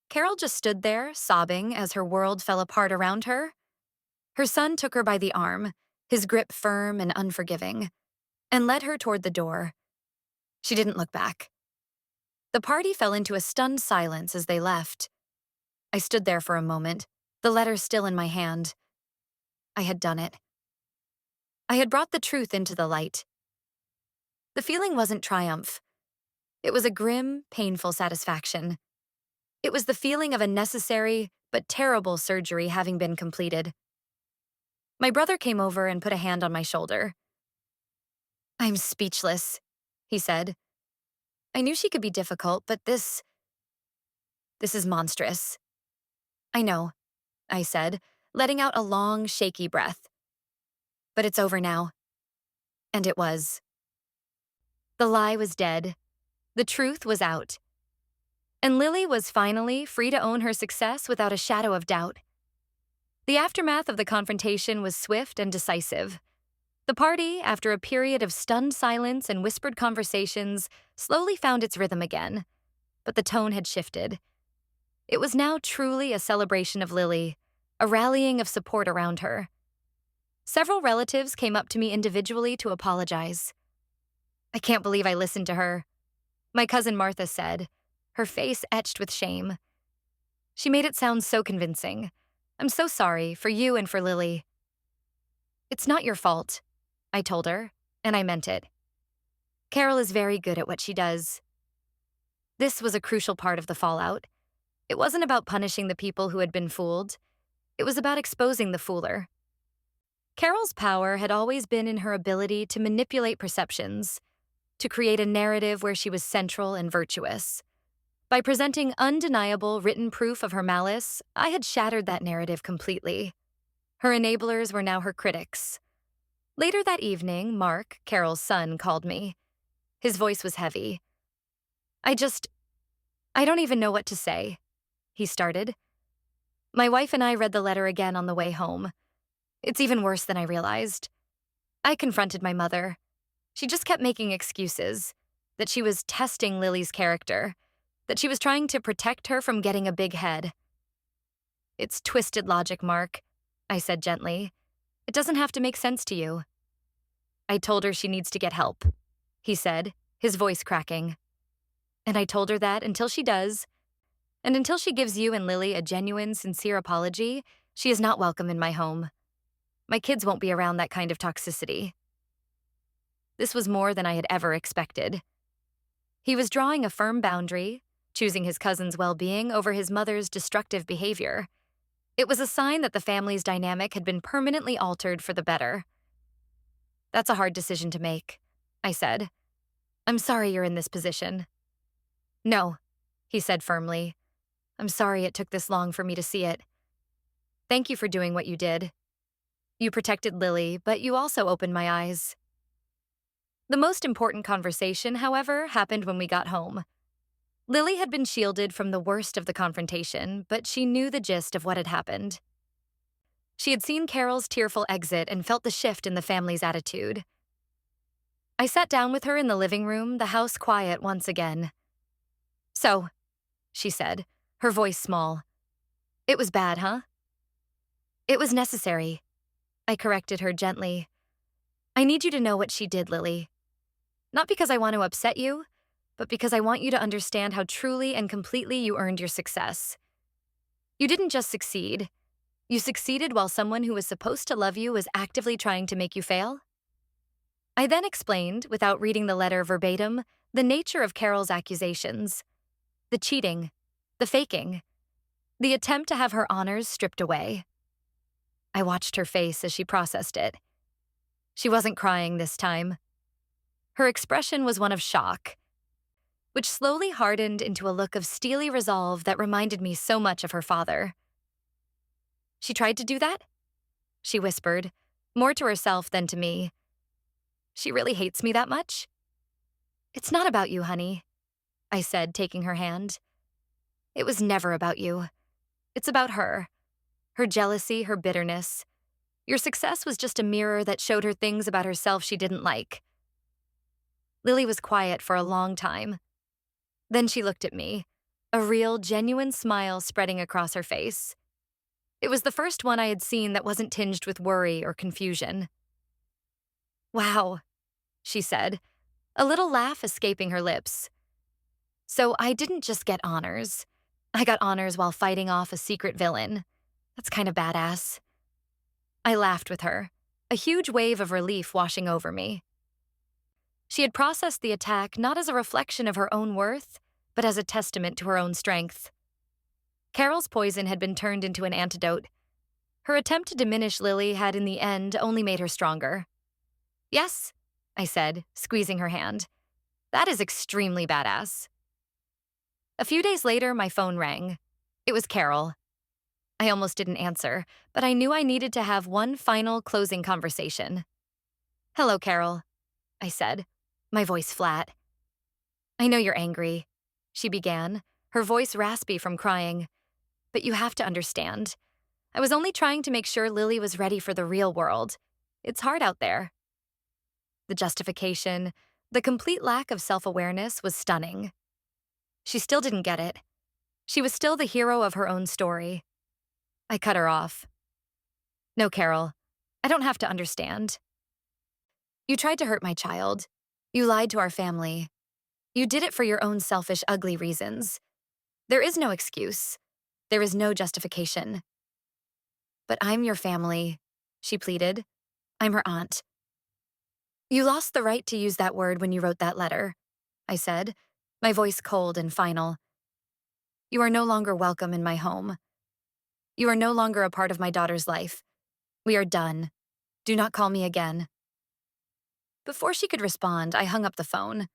Carol just stood there, sobbing as her world fell apart around her. Her son took her by the arm, his grip firm and unforgiving, and led her toward the door. She didn't look back. The party fell into a stunned silence as they left. I stood there for a moment, the letter still in my hand. I had done it. I had brought the truth into the light. The feeling wasn't triumph. It was a grim, painful satisfaction. It was the feeling of a necessary but terrible surgery having been completed. My brother came over and put a hand on my shoulder. I'm speechless, he said. I knew she could be difficult, but this is monstrous. I know, I said, letting out a long, shaky breath. But it's over now. And it was. The lie was dead. The truth was out. And Lily was finally free to own her success without a shadow of doubt. The aftermath of the confrontation was swift and decisive. The party, after a period of stunned silence and whispered conversations, slowly found its rhythm again. But the tone had shifted. It was now truly a celebration of Lily, a rallying of support around her. Several relatives came up to me individually to apologize. I can't believe I listened to her, my cousin Martha said, her face etched with shame. She made it sound so convincing. I'm so sorry, for you and for Lily. It's not your fault, I told her, and I meant it. Carol is very good at what she does. This was a crucial part of the fallout. It wasn't about punishing the people who had been fooled. It was about exposing the fooler. Carol's power had always been in her ability to manipulate perceptions, to create a narrative where she was central and virtuous. By presenting undeniable written proof of her malice, I had shattered that narrative completely. Her enablers were now her critics. Later that evening, Mark, Carol's son, called me. His voice was heavy. I don't even know what to say, he started. My wife and I read the letter again on the way home. It's even worse than I realized. I confronted my mother. She just kept making excuses, that she was testing Lily's character, that she was trying to protect her from getting a big head. It's twisted logic, Mark, I said gently. It doesn't have to make sense to you. I told her she needs to get help, he said, his voice cracking. And I told her that until she does, and until she gives you and Lily a genuine, sincere apology, she is not welcome in my home. My kids won't be around that kind of toxicity. This was more than I had ever expected. He was drawing a firm boundary, choosing his cousin's well-being over his mother's destructive behavior. It was a sign that the family's dynamic had been permanently altered for the better. That's a hard decision to make, I said. I'm sorry you're in this position. No, he said firmly. I'm sorry it took this long for me to see it. Thank you for doing what you did. You protected Lily, but you also opened my eyes. The most important conversation, however, happened when we got home. Lily had been shielded from the worst of the confrontation, but she knew the gist of what had happened. She had seen Carol's tearful exit and felt the shift in the family's attitude. I sat down with her in the living room, the house quiet once again. "So," she said, her voice small. "It was bad, huh?" "It was necessary," I corrected her gently. "I need you to know what she did, Lily. Not because I want to upset you, but because I want you to understand how truly and completely you earned your success. You didn't just succeed. You succeeded while someone who was supposed to love you was actively trying to make you fail." I then explained, without reading the letter verbatim, the nature of Carol's accusations. The cheating, the faking, the attempt to have her honors stripped away. I watched her face as she processed it. She wasn't crying this time. Her expression was one of shock, which slowly hardened into a look of steely resolve that reminded me so much of her father. "She tried to do that?" she whispered, more to herself than to me. "She really hates me that much?" "It's not about you, honey," I said, taking her hand. "It was never about you. It's about her. Her jealousy, her bitterness. Your success was just a mirror that showed her things about herself she didn't like." Lily was quiet for a long time. Then she looked at me, a real, genuine smile spreading across her face. It was the first one I had seen that wasn't tinged with worry or confusion. "Wow," she said, a little laugh escaping her lips. "So I didn't just get honors. I got honors while fighting off a secret villain. That's kind of badass." I laughed with her, a huge wave of relief washing over me. She had processed the attack not as a reflection of her own worth, but as a testament to her own strength. Carol's poison had been turned into an antidote. Her attempt to diminish Lily had in the end only made her stronger. "Yes," I said, squeezing her hand. "That is extremely badass." A few days later, my phone rang. It was Carol. I almost didn't answer, but I knew I needed to have one final closing conversation. "Hello, Carol," I said, my voice flat. "I know you're angry," she began, her voice raspy from crying. "But you have to understand. I was only trying to make sure Lily was ready for the real world. It's hard out there." The justification, the complete lack of self-awareness was stunning. She still didn't get it. She was still the hero of her own story. I cut her off. "No, Carol, I don't have to understand. You tried to hurt my child. You lied to our family. You did it for your own selfish, ugly reasons. There is no excuse. There is no justification. But I'm your family," she pleaded. "I'm her aunt." "You lost the right to use that word when you wrote that letter," I said, my voice cold and final. "You are no longer welcome in my home. You are no longer a part of my daughter's life. We are done. Do not call me again." Before she could respond, I hung up the phone.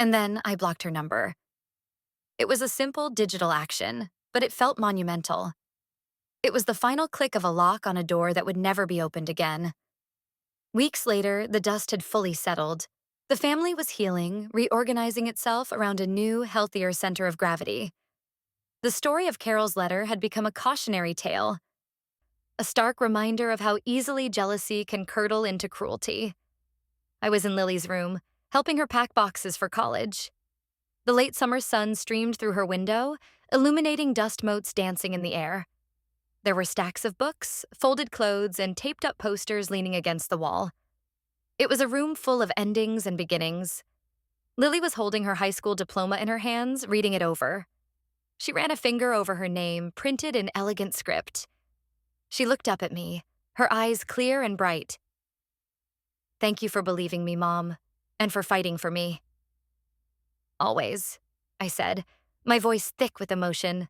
And then I blocked her number. It was a simple digital action, but it felt monumental. It was the final click of a lock on a door that would never be opened again. Weeks later, the dust had fully settled. The family was healing, reorganizing itself around a new, healthier center of gravity. The story of Carol's letter had become a cautionary tale, a stark reminder of how easily jealousy can curdle into cruelty. I was in Lily's room, helping her pack boxes for college. The late summer sun streamed through her window, illuminating dust motes dancing in the air. There were stacks of books, folded clothes, and taped-up posters leaning against the wall. It was a room full of endings and beginnings. Lily was holding her high school diploma in her hands, reading it over. She ran a finger over her name, printed in elegant script. She looked up at me, her eyes clear and bright. "Thank you for believing me, Mom, and for fighting for me." "Always," I said, my voice thick with emotion.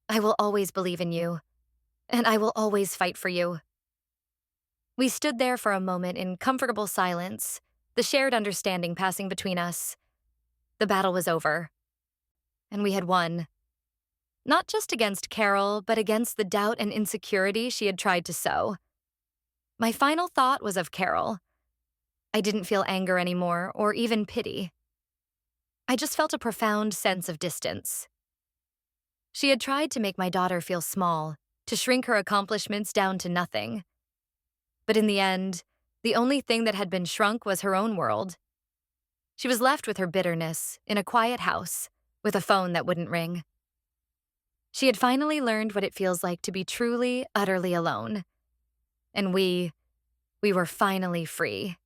"I will always believe in you, and I will always fight for you." We stood there for a moment in comfortable silence, the shared understanding passing between us. The battle was over, and we had won. Not just against Carol, but against the doubt and insecurity she had tried to sow. My final thought was of Carol. I didn't feel anger anymore, or even pity. I just felt a profound sense of distance. She had tried to make my daughter feel small, to shrink her accomplishments down to nothing. But in the end, the only thing that had been shrunk was her own world. She was left with her bitterness, in a quiet house, with a phone that wouldn't ring. She had finally learned what it feels like to be truly, utterly alone. And we were finally free.